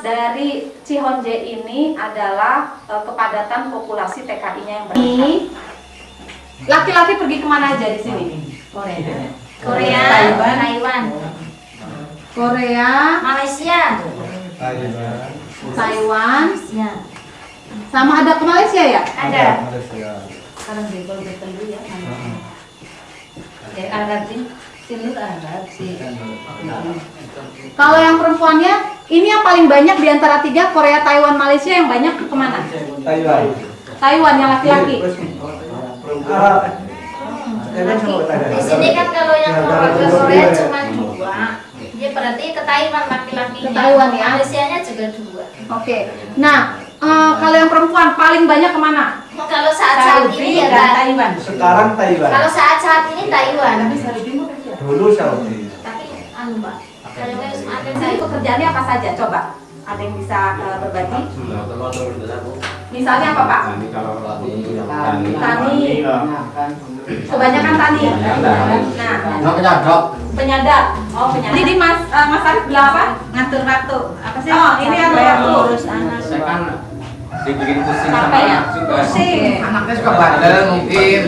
dari Cihonje ini adalah kepadatan populasi TKI-nya yang banyak. Laki-laki pergi kemana aja di sini? Korea, Taiwan, Korea, Malaysia, Taiwan, sama ada ke Malaysia ya? Ada. Sekarang deh kalau kita dulu ya. Arab sini Arab sih. Kalau yang perempuannya, ini yang paling banyak di antara 3, Korea, Taiwan, Malaysia, yang banyak kemana? Taiwan. Taiwan yang laki-laki. Di sini kan kalau yang ke Korea cuma 2. Ya berarti ke Taiwan laki-lakinya. Ke Taiwan ya. Malaysianya juga 2. Oke. Nah, kalau yang perempuan paling banyak kemana? Kalau saat-saat ini ya Taiwan. Sekarang Taiwan. Kalau saat-saat ini Taiwan. Dulu Saudi. Tapi Mbak, kalau Jadi pekerjaannya apa saja? Coba. Ada yang bisa berbagi? Misalnya apa Pak? Tani. Kebanyakan tani. Nah, penyadap. Oh, penyadap. Jadi Mas Arif bilang apa? Ngatur waktu. Apa sih? Oh, ini yang waktu. Saya kan dibikin pusing Apa sama ya? anak juga. Pusing. Anaknya suka bandel mungkin.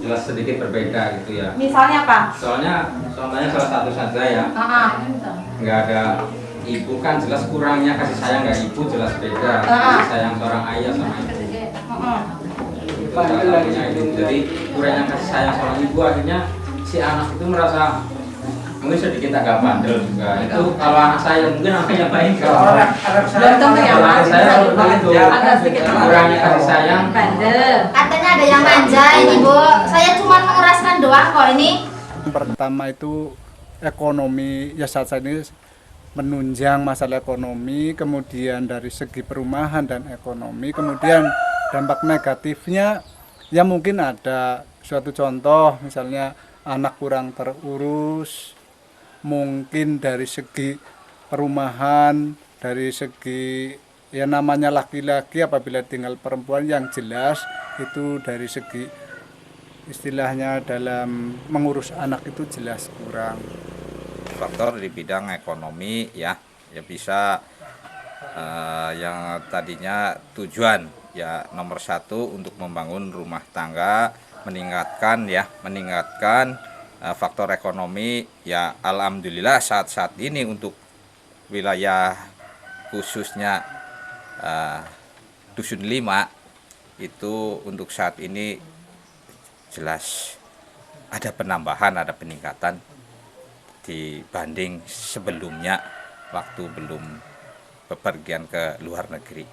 Jelas sedikit berbeda gitu ya. Misalnya apa? Soalnya contohnya salah satu saja ya. Nggak ada ibu kan jelas kurangnya kasih sayang, nggak ibu jelas beda. Kasih sayang seorang ayah sama ibu. Itu salah satunya itu. Jadi kurangnya kasih sayang seorang ibu akhirnya si anak itu merasa mungkin sedikit agak bandel juga. Itu kalau anak saya mungkin anaknya baik. Belum tentu ya Mas. Saya itu Agak sedikit kurangnya kasih sayang. bandel. Katanya ada yang manja ini Bu. Saya cuma mengeraskan doang kok ini. Pertama itu ekonomi, ya saat ini menunjang masalah ekonomi, kemudian dari segi perumahan dan ekonomi, kemudian dampak negatifnya ya mungkin ada suatu contoh misalnya anak kurang terurus, mungkin dari segi perumahan, dari segi ya namanya laki-laki apabila tinggal perempuan yang jelas itu dari segi istilahnya dalam mengurus anak itu jelas kurang. Faktor di bidang ekonomi ya bisa yang tadinya tujuan ya nomor 1 untuk membangun rumah tangga, meningkatkan faktor ekonomi ya alhamdulillah saat ini untuk wilayah khususnya Dusun 5 itu untuk saat ini jelas ada penambahan, ada peningkatan dibanding sebelumnya waktu belum bepergian ke luar negeri.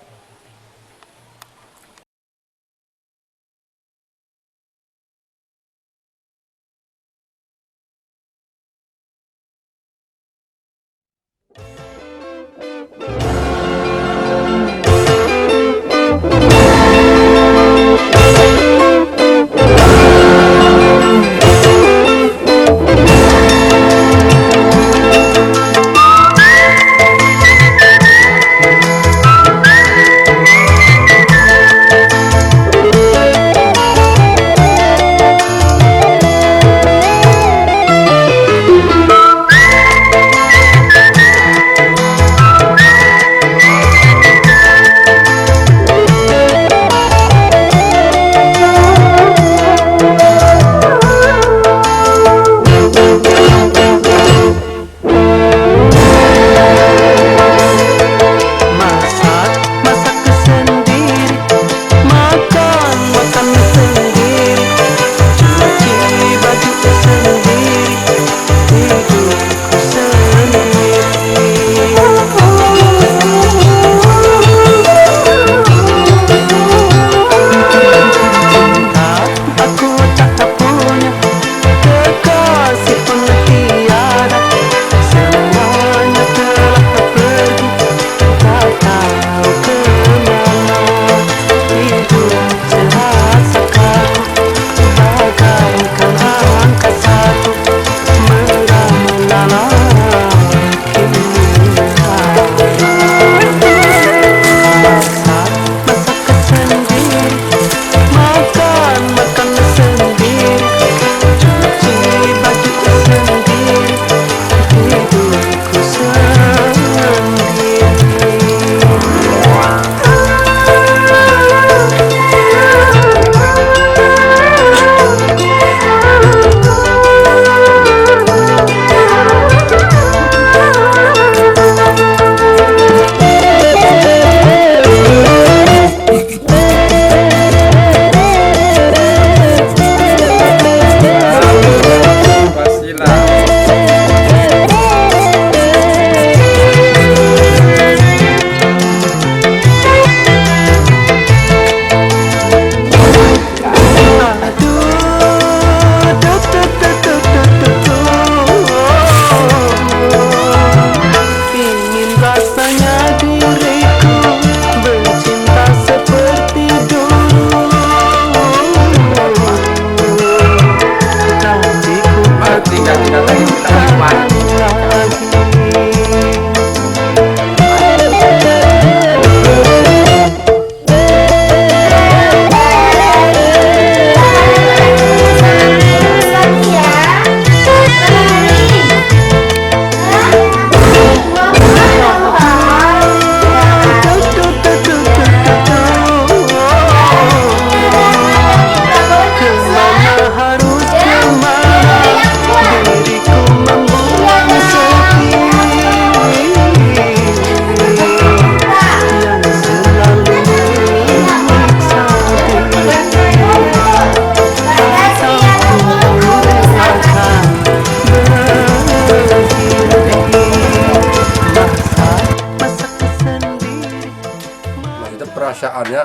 kebiasaannya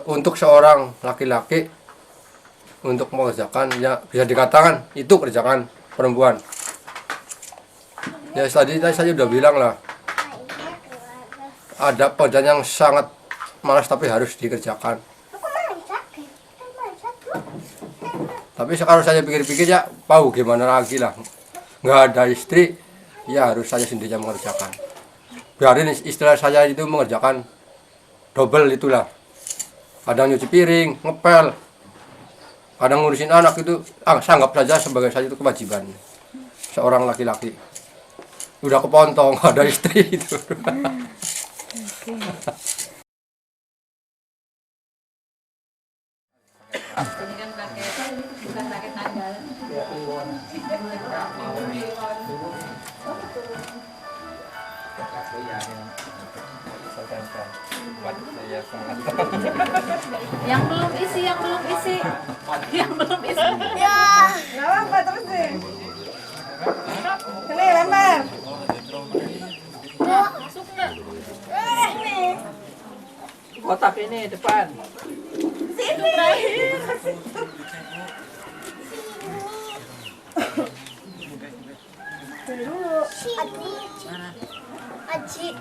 untuk seorang laki-laki untuk mengerjakan, ya bisa dikatakan itu kerjaan perempuan. Ya tadi saya sudah bilang lah, ada pekerjaan yang sangat malas tapi harus dikerjakan. Tapi sekarang saya pikir-pikir ya, tahu gimana lagi lah, nggak ada istri, ya harus saya sendiri yang mengerjakan. Biarin istilah saya itu mengerjakan double itulah. Kadang nyuci piring, ngepel, kadang ngurusin anak itu, saya anggap saja sebagai saya itu kewajiban seorang laki-laki. Udah kepontong, ada istri itu. Yang belum isi. Ya. Nggak apa terus sih. Sini lempar. Masuk nggak? Ini. Kotak ini depan. Sini. Aji.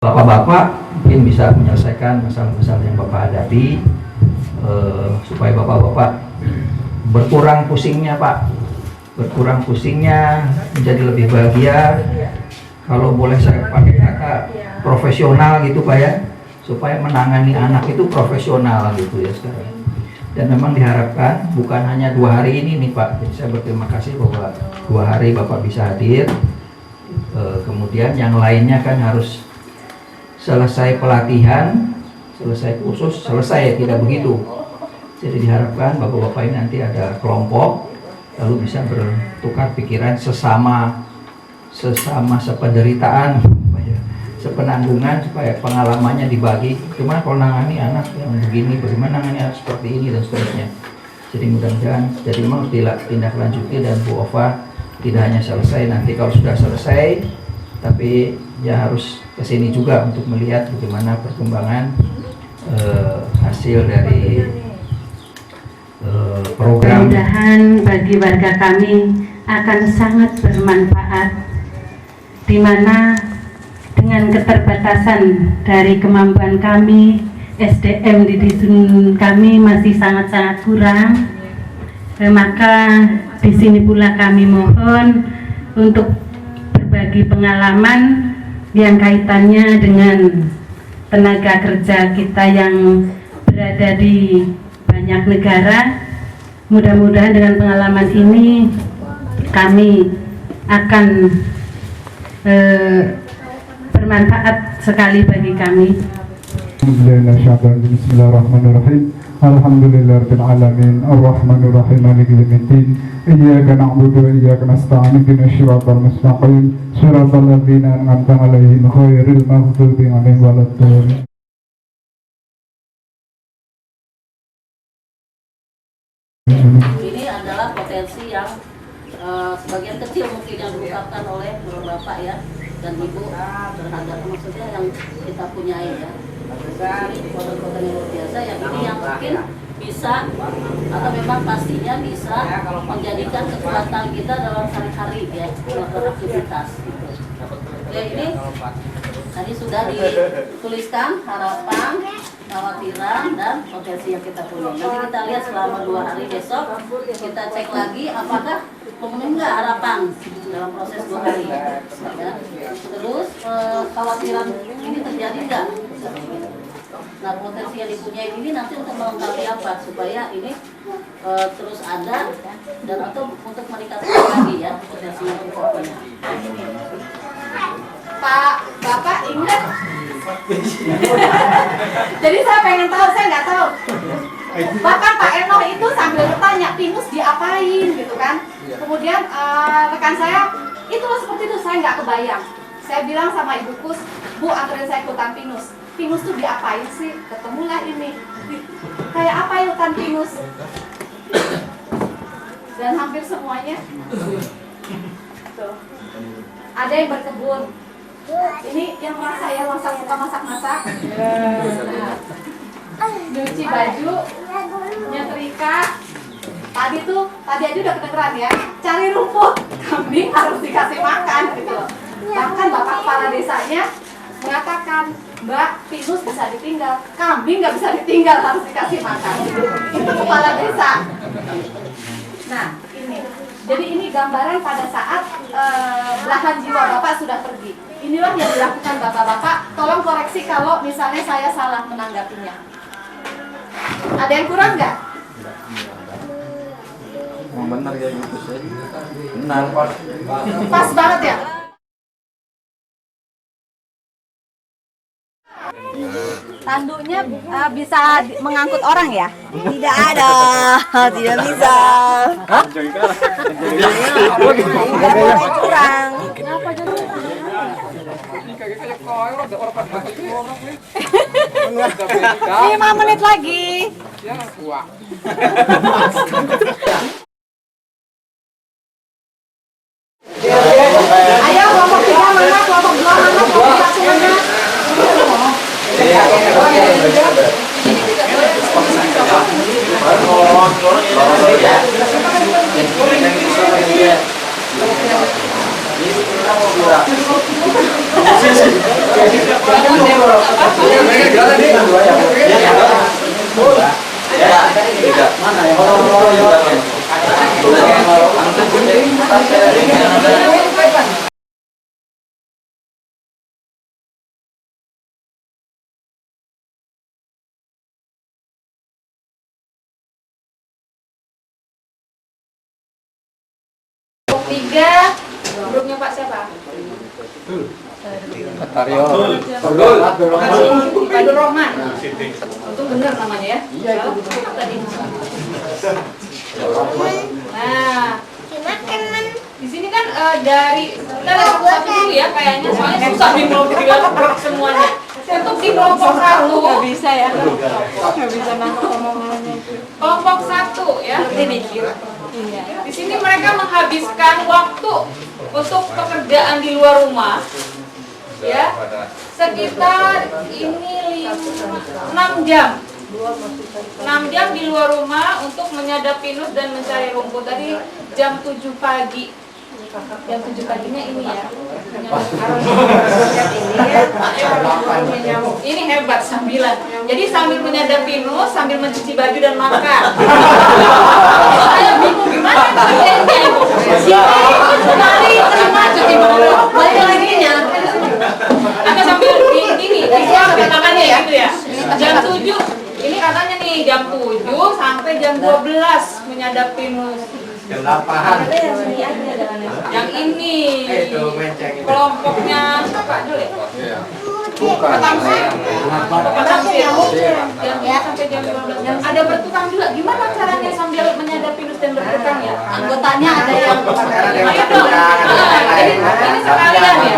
Bapak-bapak mungkin bisa menyelesaikan masalah-masalah yang Bapak hadapi supaya Bapak-bapak berkurang pusingnya Pak, berkurang pusingnya, menjadi lebih bahagia. Kalau boleh saya pakai kata profesional gitu Pak ya, supaya menangani anak itu profesional gitu ya sekarang. Dan memang diharapkan bukan hanya 2 hari ini nih Pak. Jadi saya berterima kasih bahwa 2 hari Bapak bisa hadir. Kemudian yang lainnya kan harus selesai pelatihan, selesai kursus, selesai, tidak begitu. Jadi diharapkan bapak-bapak ini nanti ada kelompok, lalu bisa bertukar pikiran sesama sependeritaan, sepenanggungan, supaya pengalamannya dibagi. Gimana kalau nangani anak yang begini, bagaimana nangani anak seperti ini dan seterusnya. Jadi mudah-mudahan, jadi memang ditindaklanjuti, dan Bu Ova tidak hanya selesai nanti kalau sudah selesai, tapi ya harus kesini juga untuk melihat bagaimana perkembangan hasil dari program. Mudah-mudahan bagi warga kami akan sangat bermanfaat, di mana dengan keterbatasan dari kemampuan kami, SDM di dusun kami masih sangat-sangat kurang. Maka di sini pula kami mohon untuk berbagi pengalaman yang kaitannya dengan tenaga kerja kita yang berada di banyak negara. Mudah-mudahan dengan pengalaman ini kami akan bermanfaat sekali bagi kami. Bismillahirrahmanirrahim. Alhamdulillahirabbil alamin. Arrahmanir rahim. Maliki yaumiddin. Iyyaka na'budu wa iyyaka nasta'in. Ihdinas siratal mustaqim. Siratal ladzina an'amta 'alaihim ghairil maghdubi 'alaihim waladdallin. Ini adalah potensi yang sebagian kecil mungkin yang diungkapkan oleh Bapak ya dan Ibu terhadap maksudnya yang kita punyai ya. Ini kode-kode yang luar biasa yang ini yang mungkin bisa atau memang pastinya bisa menjadikan kekuatan kita dalam sehari-hari ya, beraktivitas gitu. Ya ini tadi sudah dituliskan harapan, kekhawatiran, dan potensi yang kita punya. Nanti kita lihat selama 2 hari besok, kita cek lagi apakah memenuhi nggak harapan dalam proses 2 hari. Ya. Terus kekhawatiran ini terjadi nggak? Nah, potensi yang dipunyai ini nanti untuk melengkapi apa supaya ini terus ada dan atau untuk meningkatkan lagi ya potensi yang kita punya. Pak, Bapak ingat? Jadi saya pengen tahu, saya nggak tahu. Bahkan Pak Eno itu sambil bertanya, pinus diapain gitu kan. Kemudian rekan saya, itu seperti itu, saya nggak kebayang. Saya bilang sama ibuku, Bu anterin saya ke hutan pinus. Pinus tuh diapain sih? Ketemulah ini. Kayak apa ya hutan pinus? Dan hampir semuanya tuh. Ada yang berkebun. Ini yang merasa ya suka masak-masak. Nyuci baju, nyetrika. Tadi aja udah kedengeran ya. Cari rumput, kambing harus dikasih makan gitu loh. Bahkan Bapak Kepala Desanya mengatakan, Mbak, pinus bisa ditinggal, kambing nggak bisa ditinggal, harus dikasih makan. Itu Kepala Desa. Nah, ini. Jadi ini gambaran pada saat belahan jiwa Bapak sudah pergi. Inilah yang dilakukan Bapak-Bapak. Tolong koreksi kalau misalnya saya salah menanggapinya. Ada yang kurang nggak? Benar kayak gitu sih. Benar. Pas banget ya? Tanduknya bisa mengangkut orang ya? Tidak ada, tidak bisa. Tidak boleh curang. Kenapa jadi? 5 menit lagi. Ayo kelompok 3 mana, kelompok 2 mana, kelompok 1 mana? Tiga, grupnya Pak siapa? Tario. Abdul Rahman. Untung benar namanya ya. Iya itu tadi. Nah, di sini kan dari kita lihat satu dulu ya kayaknya soalnya susah di kelompok semuanya. Untuk di kelompok 1 nggak bisa ya. Nggak bisa nangkep omongannya. Kelompok 1 ya. Iya. Di sini mereka menghabiskan waktu untuk pekerjaan di luar rumah, ya, sekitar ini 6 jam. 6 jam di luar rumah untuk menyadap pinus dan mencari rumput. Tadi jam 7 pagi. Jam 7 paginya ini ya. Ini hebat sambilan. Jadi sambil menyadap pinus, sambil mencuci baju dan makan. Saya bingung gimana kerjanya ibu. Sekali terima cuci baju, balik lagi nya. Agak sambil ini katakannya ya itu ya. Jam 7. Ini katanya nih jam 7 sampai jam 12 menyadap pinus. Yang ini kelompoknya Pak Jul ya? Sampai jam 12. Ada bertukang juga. Gimana caranya sambil menyadap pinus dan bertukang ya? Anggotanya ada yang ayo dong. Jadi ini sekalian ya.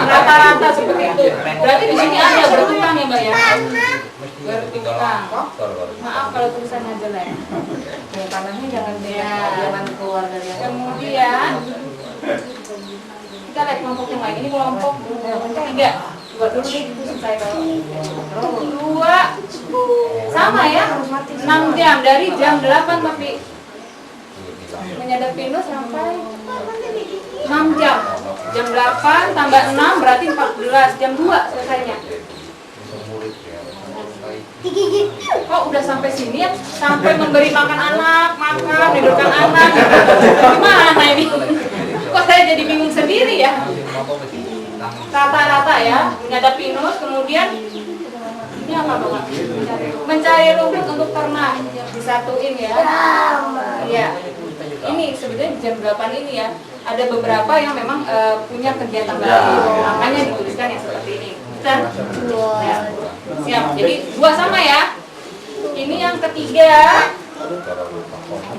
Rata-rata seperti itu. Berarti di sini ada bertukang ya, Mbak ya? Bertukang. Maaf kalau tulisannya jelek. Tanahnya jangan keluar dari yang. Kemudian kita lihat kelompok yang lain. Ini kelompok 3. Dua dulu nih, selesai kalau 2 sama ya, 6 jam dari jam 8 tapi menyadap pinus sampai 6 jam. Jam 8 tambah 6 berarti 14, jam 2 selesainya. Kok udah sampai sini ya? Sampai memberi makan anak, tidurkan anak. Gimana ini? Kok saya jadi bingung sendiri ya? Rata-rata ya, menyadap pinus, kemudian ini apa? Mencari rumput untuk ternak, disatuin ya. Iya. Ini sebenarnya jam 8 ini ya. Ada beberapa yang memang punya kegiatan baru, makanya dituliskan yang seperti ini. Dan ya. Siap. Jadi 2 sama ya. Ini yang ketiga.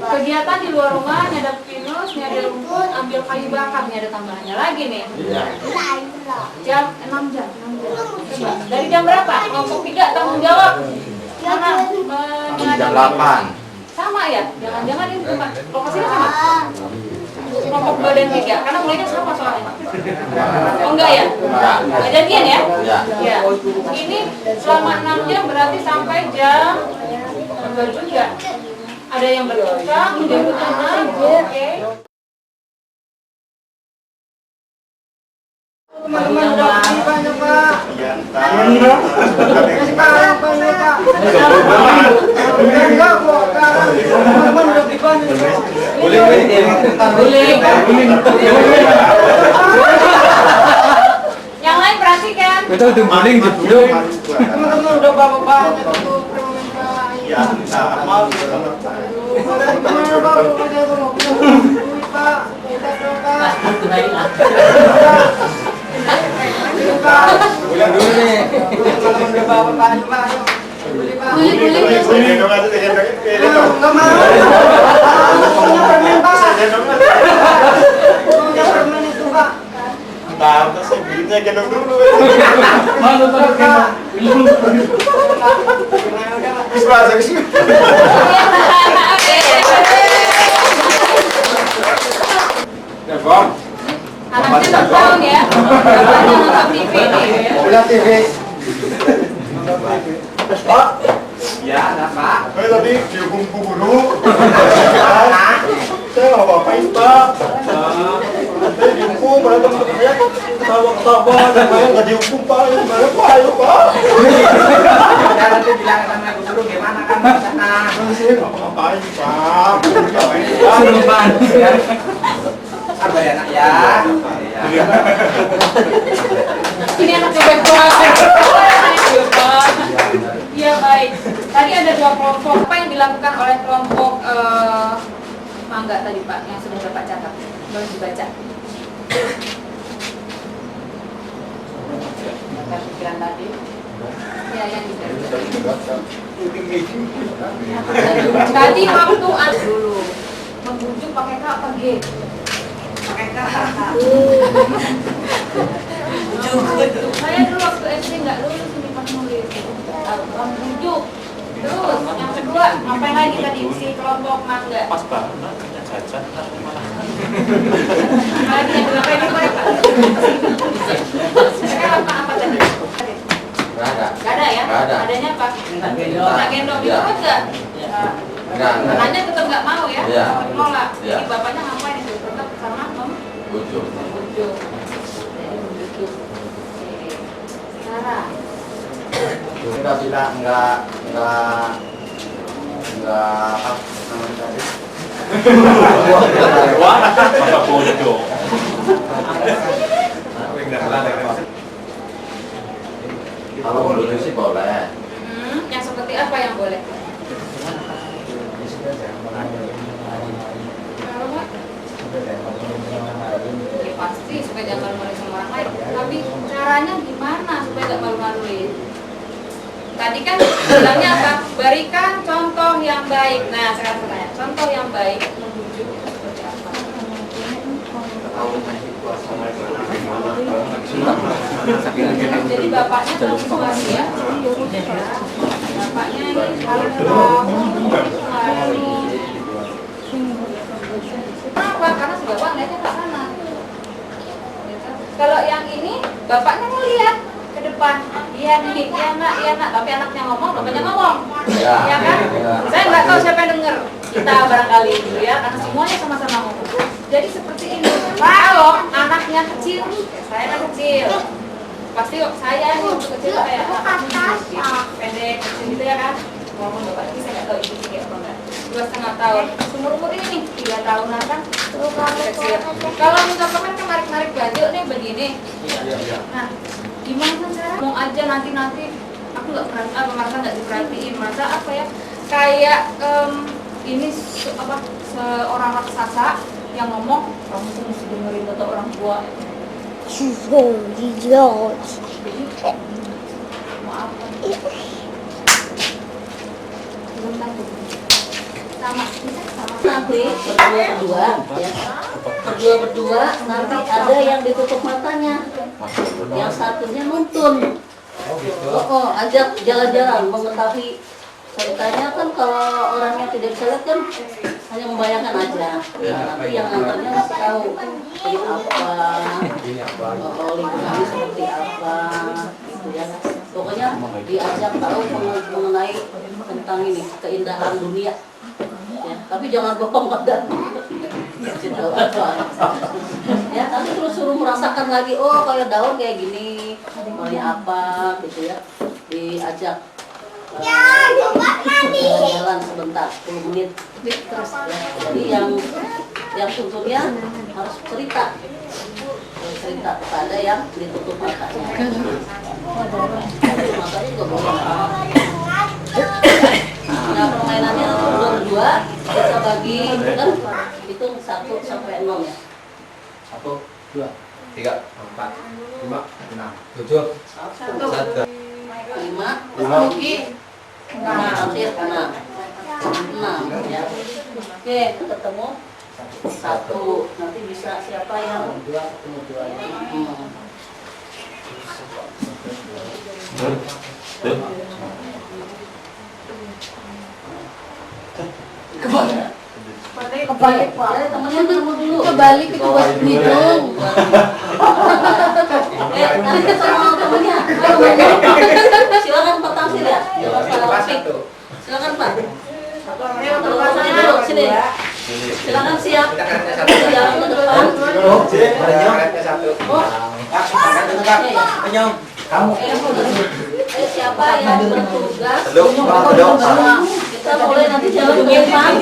Kegiatan di luar rumah, nyadap pinus, nyadap rumput, ambil kayu bakar, ada tambahannya lagi nih. Jam 6 jam. Dari jam berapa? Kelompok 3 tanggung jawab. Mana? Jam 8. Sama ya? Jangan-jangan ini tempat lokasinya sama? Kelompok 2 dan 3, karena mulainya sama soalnya. Oh enggak ya? Enggak jadian ya? Ya. Ini selama 6 jam berarti sampai jam 2 juga. Ada yang bertukang, menjemput anak, oke. Teman-teman udah banyak Pak. Yang lain perhatikan. Betul tuh guling jeduk. Teman-teman udah banyak tuh. Ya, sama. Anaknya tahun ya. Bapaknya nonton TV nih. Udah TV. Pak. Ya, ada Pak. Tadi dihukum guru. Saya nggak apa-apain Pak. Saya dihukum, pada teman-teman saya ketawa-ketawa, dan saya nggak dihukum Pak. Gimana Pak? Ayo Pak. Ya, nanti bilang sama guru gimana kan di sana. Saya nggak apa-apain Pak. Suruh Pak. Apa ya nak ya? Ini anak coba Iya baik. Tadi ada 2 kelompok. Apa yang dilakukan oleh kelompok mangga tadi Pak yang sudah Bapak catat? Boleh dibaca. Pikiran tadi. Ya yang tadi waktu dulu membujuk pakai K apa G? Pakai K. Saya dulu waktu SD nggak lulus ini pas nulis. Bujuk. Terus yang kedua ngapain lagi tadi si kelompok mangga? Pas banget, jajan. Lagi yang ngapain itu Pak? Sekarang apa tadi? Gak ada ya? Adanya apa? Minta gendong itu kan enggak? Anaknya tetap nggak mau ya? Tetap nolak. Jadi bapaknya ngapain itu? Tetap sama membujuk. Sekarang Kita bilang enggak apa namanya tadi? Wah, masa bodoh. Kalau menurut sih boleh. Yang seperti apa yang boleh? Ya pasti supaya jangan malu-maluin sama orang lain. Tapi caranya gimana supaya gak malu-maluin? Tadi kan bilangnya apa? Berikan contoh yang baik. Nah sekarang saya tanya, contoh yang baik membujuk itu seperti apa? Jadi bapaknya tahu situasi ya. Bapaknya ini harus kenapa? Karena si bapak ngeliatnya ke sana. Kalau yang ini bapaknya ngeliat ke depan. Iya nih, iya nak, tapi anaknya ngomong, bapaknya ngomong. Ya kan? Saya nggak tahu siapa yang denger. Kita barangkali gitu ya, karena semuanya sama-sama ngomong. Jadi seperti ini. Kalau anaknya kecil, saya kan kecil. Pasti saya nih waktu kecil kayak pendek kecil gitu ya kan. Ngomong bapak ini saya nggak tahu ibu kayak apa enggak. 2,5 tahun. Umur ini nih 3 tahunan kan. Kecil. Kalau minta komen kan narik-narik baju nih begini. Nah, gimana cara? Ngomong aja nanti aku merasa nggak diperhatiin, merasa apa ya, kayak ini seorang raksasa yang ngomong kamu tuh mesti dengerin kata orang tua. Jadi maaf sama nanti berdua nanti ada yang ditutup matanya, yang satunya nuntun. Ajak jalan-jalan mengetahui ceritanya. Kan kalau orangnya tidak bisa lihat kan hanya membayangkan aja. Nanti yang antarnya masih tahu seperti apa, lingkungannya seperti apa, gitu ya. Pokoknya diajak tahu mengenai tentang ini keindahan dunia. Ya, tapi jangan bohong pada ya, nanti terus suruh merasakan lagi, oh kayak daun kayak gini, mulai apa gitu ya, diajak jalan sebentar 10 menit terus ya. Jadi yang tuntunnya harus cerita kepada yang ditutup matanya. Matanya juga boleh. Nah, permainannya berdua bisa bagi kan hitung 1 sampai 0 ya. 1, 2, 3, 4, 5, 6, 7, 1, 5, Mugi 6 ya. Oke, ketemu 1. Nanti bisa siapa yang 2 ketemu 2 ya. Kebalik Pak. Temennya dulu. kebalik itu buat hidung. Nanti ketemu temennya. Silakan Pak Tamsil ya. Silakan Pak. Dulu sini. Silakan siap. Jalan ke depan. Kamu. Siapa yang bertugas? Kita mulai nanti jalan ke depan.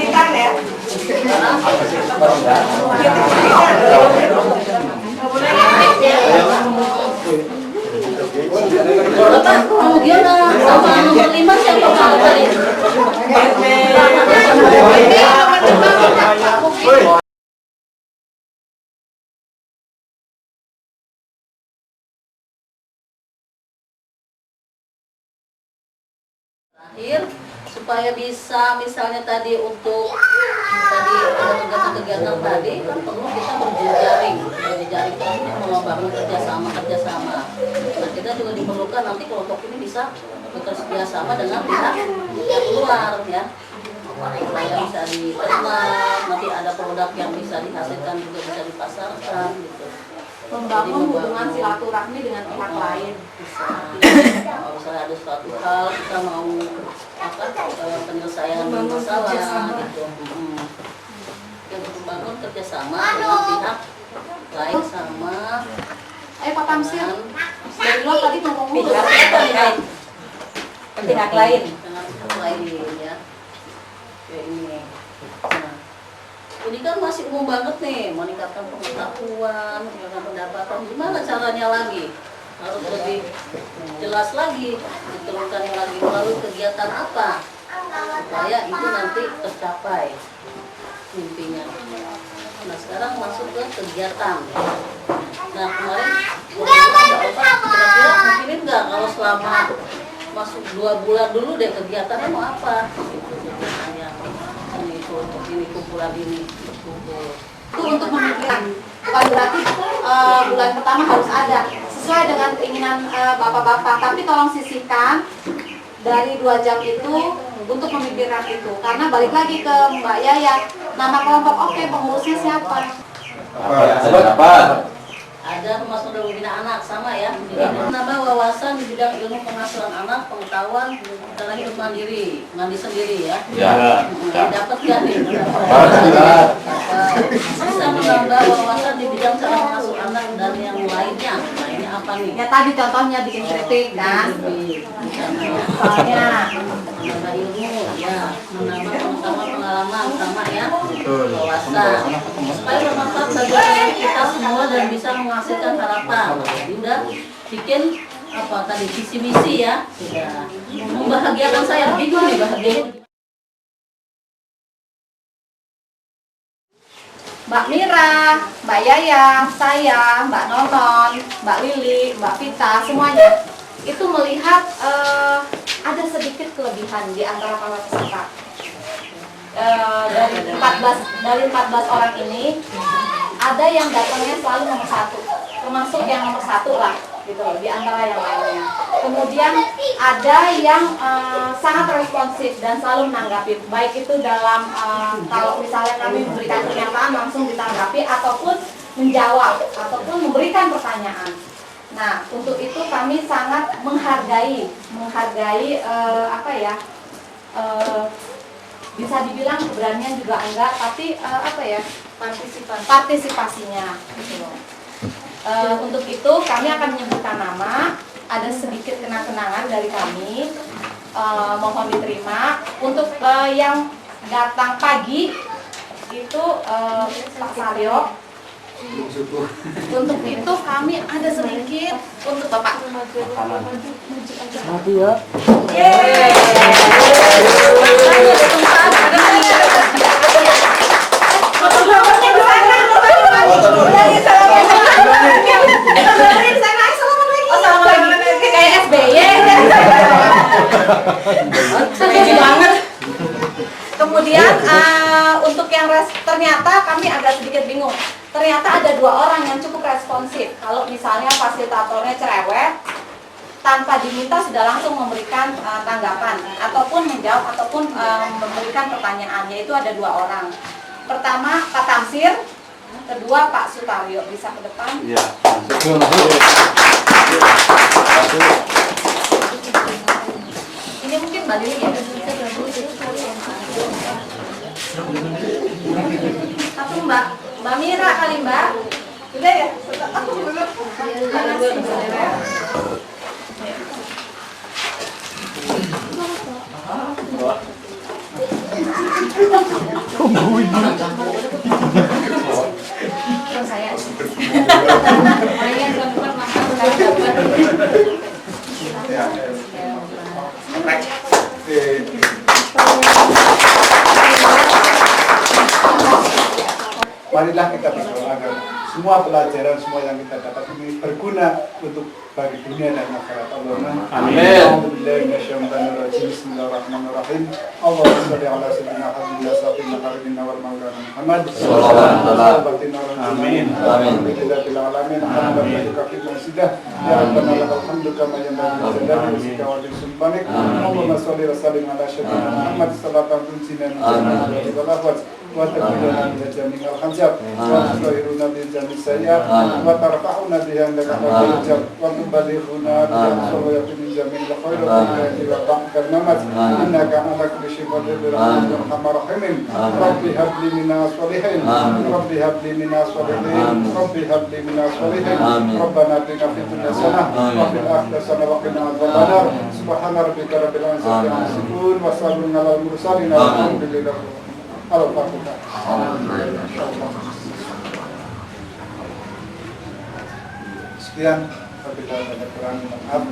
Bapak, kemudian sama nomor 5 siapa Pak tadi? Terakhir, supaya bisa misalnya tadi untuk tadi ada kegiatan tadi kan perlu kita berjejaring itu membangun kerjasama. Nah, kita juga diperlukan nanti kelompok ini bisa bekerja sama dengan pihak yang luar ya, supaya bisa diterima, nanti ada produk yang bisa dihasilkan juga bisa dipasarkan gitu. Membangun hubungan silaturahmi dengan pihak lain. Bisa. Kalau misalnya ada suatu hal kita mau penyelesaian masalah gitu. Yang membangun kerjasama dengan pihak lain sama. Pak Tamsil, dari luar tadi ngomong pihak lain. Pihak lain dengan pihak lain ya. Kayak ini. Nah, ini kan masih umum banget nih, meningkatkan pengetahuan, meningkatkan pendapatan. Gimana caranya lagi? Harus lebih jelas lagi, diteruskan lagi melalui kegiatan apa supaya itu nanti tercapai mimpinya. Nah sekarang masuk ke kegiatan. Nah kemarin kira-kira mungkin nggak kalau selama masuk 2 bulan dulu deh kegiatannya mau apa? Ini kumpulan ini kumpul. itu untuk memikirkan, bukan berarti bulan pertama harus ada sesuai dengan keinginan bapak-bapak, tapi tolong sisihkan dari 2 jam itu untuk memikirkan itu, karena balik lagi ke Mbak Yaya, nama kelompok oke, pengurusnya siapa? Apa? Ada Humas Muda Pembina Anak sama ya. Menambah wawasan di bidang ilmu pengasuhan anak, pengetahuan tentang hidup mandiri, mandi sendiri ya. Ya. Dapat kan nih? Bisa menambah wawasan di bidang cara mengasuh anak dan yang lainnya. Lainnya apa nih? Ya tadi contohnya bikin kritik kan. Soalnya menambah ilmu ya, menambah pengetahuan pengalaman sama ya. Wawasan supaya bermanfaat bagi kita semua dan bisa menghasilkan harapan. Jadi udah bikin apa tadi visi misi ya sudah membahagiakan saya, bingung nih bahagia. Mbak Mira, Mbak Yaya, saya, Mbak Nonon, Mbak Lili, Mbak Vita, semuanya itu melihat ada sedikit kelebihan di antara para peserta. Dari 14 orang ini ada yang datangnya selalu nomor 1, termasuk yang nomor 1 lah gitu loh, di antara yang lainnya. Kemudian ada yang sangat responsif dan selalu menanggapi, baik itu dalam kalau misalnya kami memberikan pernyataan langsung ditanggapi ataupun menjawab ataupun memberikan pertanyaan. Nah, untuk itu kami sangat menghargai apa ya, bisa dibilang keberanian juga enggak, tapi apa ya, partisipasinya gitu loh. Untuk itu kami akan menyebutkan nama, ada sedikit kenang-kenangan dari kami, mohon diterima. Untuk yang datang pagi itu Pak Saryo. Untuk itu kami ada sedikit untuk Bapak. Mati ya. Yeay. Kayak SBY banget. Kemudian untuk yang ternyata kami agak sedikit bingung. Ternyata ada 2 orang yang cukup responsif. Kalau misalnya fasilitatornya cerewet, tanpa diminta sudah langsung memberikan tanggapan ataupun menjawab ataupun memberikan pertanyaan, yaitu ada 2 orang. Pertama Pak Tamsir, kedua Pak Sutaryo. Bisa ke depan? Iya. Ini mungkin Mbak Lili ya. Satu Mbak Mira kali Mbak. Sudah ya? Aku dulu. Saya. Marilah kita berdoa agar semua pelajaran, semua yang kita dapat ini berguna untuk bagi dunia dan akhirat. Allahumma amin. Bismillahirrahmanirrahim. Allahumma shalli ala sayyidina Muhammad safina qaribina wal maulana Muhammad sallallahu alaihi wasallam. Amin. Amin. Billahi alamin. Alhamdulillah fi masjidah. Ya rabbana lakal hamdu kama yanbaghi li jalali wajhika wa li sultanik. Allahumma shalli wa sallim ala sayyidina Muhammad sallallahu alaihi wasallam. وتكفلنا من جميع الخنجر وتطهرنا من جميع السيئات وترفعنا بها عندك الدرجات وتبلغنا بها الصلاة من جميع الخيرات وبعد الممات انك على كل شيء قدير برحمتك ارحم الراحمين رب هب لي من الصالحين رب هب لي من الصالحين رب هب لي من الصالحين ربنا اتنا في الدنيا حسنة وفي الآخرة حسنة وقنا عذاب النار سبحان ربك رب العزة عما يصفون وسلام على المرسلين والحمد لله. Sekian, apabila ada kurang maaf.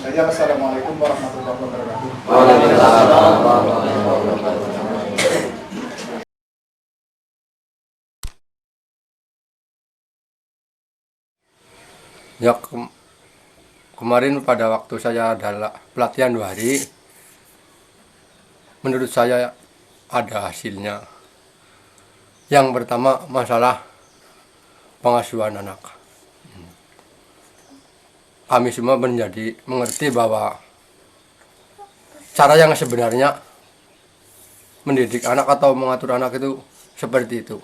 Saya Assalamualaikum warahmatullahi wabarakatuh. Waalaikumsalam warahmatullahi wabarakatuh. Ya, kemarin pada waktu saya ada pelatihan 2 hari, menurut saya ada hasilnya. Yang pertama masalah pengasuhan anak. Kami semua mengerti bahwa cara yang sebenarnya mendidik anak atau mengatur anak itu seperti itu.